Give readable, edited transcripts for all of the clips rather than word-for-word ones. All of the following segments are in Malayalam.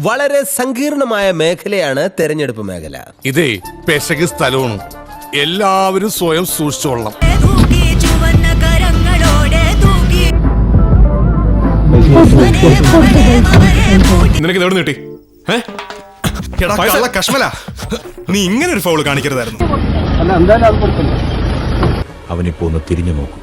വളരെ സങ്കീർണമായ മേഖലയാണ് തെരഞ്ഞെടുപ്പ് മേഖല. ഇതേ പെശക് സ്ഥലമാണ്, എല്ലാവരും സ്വയം സൂക്ഷിച്ചോളണം. നിനക്ക് എവിടെ നീട്ടി കശ്മല, നീ ഇങ്ങനെ ഒരു ഫൗള് കാണിക്കരുതായിരുന്നു. അവനിപ്പോ ഒന്ന് തിരിഞ്ഞു നോക്കും.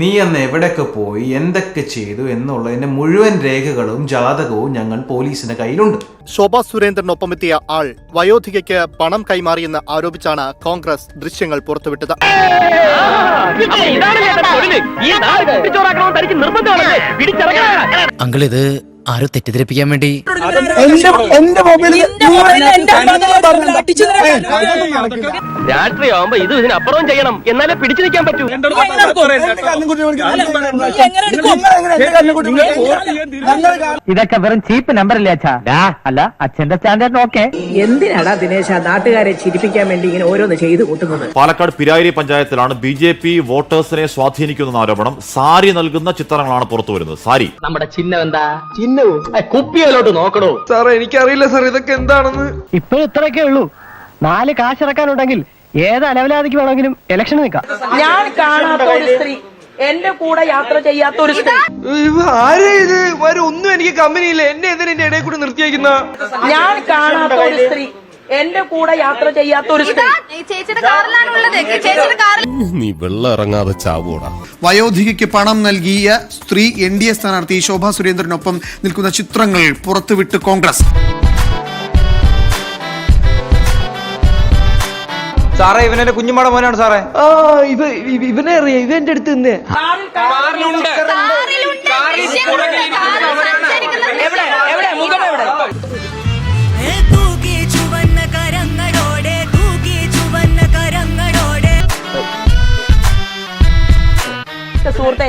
നീ അന്ന് എവിടെയൊക്കെ പോയി എന്തൊക്കെ ചെയ്തു എന്നുള്ളതിന്റെ മുഴുവൻ രേഖകളും ജാതകവും ഞങ്ങൾ പോലീസിന്റെ കയ്യിലുണ്ട്. ശോഭാ സുരേന്ദ്രനൊപ്പമെത്തിയ ആൾ വയോധികയ്ക്ക് പണം കൈമാറിയെന്ന് ആരോപിച്ചാണ് കോൺഗ്രസ് ദൃശ്യങ്ങൾ പുറത്തുവിട്ടത്. അങ്കിൾ, ഇത് ആരോ തെറ്റിദ്ധരിപ്പിക്കാൻ വേണ്ടി രാത്രിയാവുമ്പോ ഇത് ഇതിനപ്പുറം ചെയ്യണം, എന്നാലേ പിടിച്ചു നിൽക്കാൻ പറ്റൂ. ഇതൊക്കെ വെറും ചീപ്പ് നമ്പർ അല്ലേ അച്ഛാ? അല്ല, അച്ഛന്റെ സ്റ്റാൻഡേർഡ് നോക്കേ. എന്തിനാടാ ദിനേശ നാട്ടുകാരെ ചിരിപ്പിക്കാൻ വേണ്ടി ഇങ്ങനെ ഓരോന്ന് ചെയ്തു കൂട്ടുന്നത്? പാലക്കാട് പിരായിരി പഞ്ചായത്തിലാണ് BJP വോട്ടേഴ്സിനെ സ്വാധീനിക്കുന്ന ആരോപണം. സാരി നൽകുന്ന ചിത്രങ്ങളാണ് പുറത്തുവരുന്നത്. സാരി നമ്മുടെ ചിഹ്നം എന്താ? ചിഹ്നവും കുപ്പിയിലോട്ട് നോക്കണോ? സാറേ, എനിക്കറിയില്ല സാർ ഇതൊക്കെ എന്താണെന്ന്. ഇപ്പൊ ഇത്രയൊക്കെ ഉള്ളൂ. 4 കാശിറക്കാനുണ്ടെങ്കിൽ ഏത് അലവലാതിക്ക് വേണമെങ്കിലും ഇലക്ഷൻ നിൽക്കാം. ഞാൻ കാണാത്ത ഒരു സ്ത്രീ, എന്റെ കൂടെ യാത്ര ചെയ്യാത്ത ഒരു സ്ത്രീ. ആരെ ഇത്? ഒന്നും എനിക്ക് കമ്പനിയില്ല, എന്നെ എന്തിനാ എന്റെ ഇടയിൽ കൂടെ നിർത്തിയേക്കുന്ന? ഞാൻ കാണാത്ത ഒരു സ്ത്രീ, എന്റെ കൂടെ യാത്ര ചെയ്യാത്ത ഒരു സ്ത്രീ. നീ വെള്ളം ഇറങ്ങാതെ ചാവൂടാ. വയോധികയ്ക്ക് പണം നൽകിയ സ്ത്രീ NDA സ്ഥാനാർത്ഥി ശോഭാ സുരേന്ദ്രനൊപ്പം നിൽക്കുന്ന ചിത്രങ്ങൾ പുറത്തുവിട്ട് കോൺഗ്രസ്. സാറേ, ഇവനെന്റെ കുഞ്ഞുമാടെ മോനാണ് സാറേ. ഇവനെ അറിയാം, ഇവ എന്റെ അടുത്ത് നിന്ന് സുഹൃത്തെ,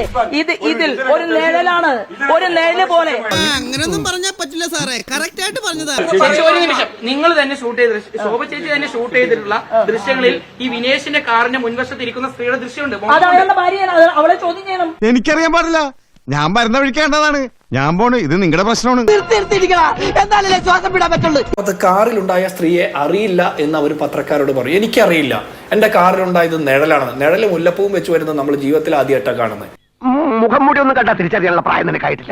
ഇതിൽ ഒരു നിഴലാണ്, ഒരു നിഴല് പോലെ. അങ്ങനെയൊന്നും പറഞ്ഞാൽ പറ്റില്ല സാറേ, കറക്റ്റ് ആയിട്ട് പറഞ്ഞതാ. ഒരു നിമിഷം, നിങ്ങൾ തന്നെ ഷൂട്ട് ചെയ്ത ശോഭ ചേച്ചി തന്നെ ഷൂട്ട് ചെയ്തിട്ടുള്ള ദൃശ്യങ്ങളിൽ ഈ വിനേഷിന്റെ കാറിന്റെ മുൻവശത്ത് ഇരിക്കുന്ന സ്ത്രീയുടെ ദൃശ്യമുണ്ട്. അതാണ് ഭാര്യയാണ്, അവളെ ചോദ്യം ചെയ്യണം. എനിക്കറിയാൻ പാടില്ല, ഞാൻ വരുന്ന വിളിക്കേണ്ടതാണ്. ഞാൻ പോണ്, ഇത് നിങ്ങളുടെ പ്രശ്നമാണ്. അത് കാറിലുണ്ടായ സ്ത്രീയെ അറിയില്ല എന്ന് അവർ പത്രക്കാരോട് പറയും. എനിക്കറിയില്ല, എന്റെ കാറിലുണ്ടായത് നിഴലാണ്. നിഴല് മുല്ലപ്പൂവും വെച്ച് വരുന്നത് നമ്മൾ ജീവിതത്തിൽ ആദ്യമായിട്ടാണ് കാണുന്നത്. മുഖം മൂടി ഒന്നും കണ്ടാ തിരിച്ചറിയാനുള്ള പ്രായം നിനക്കായിട്ടില്ല.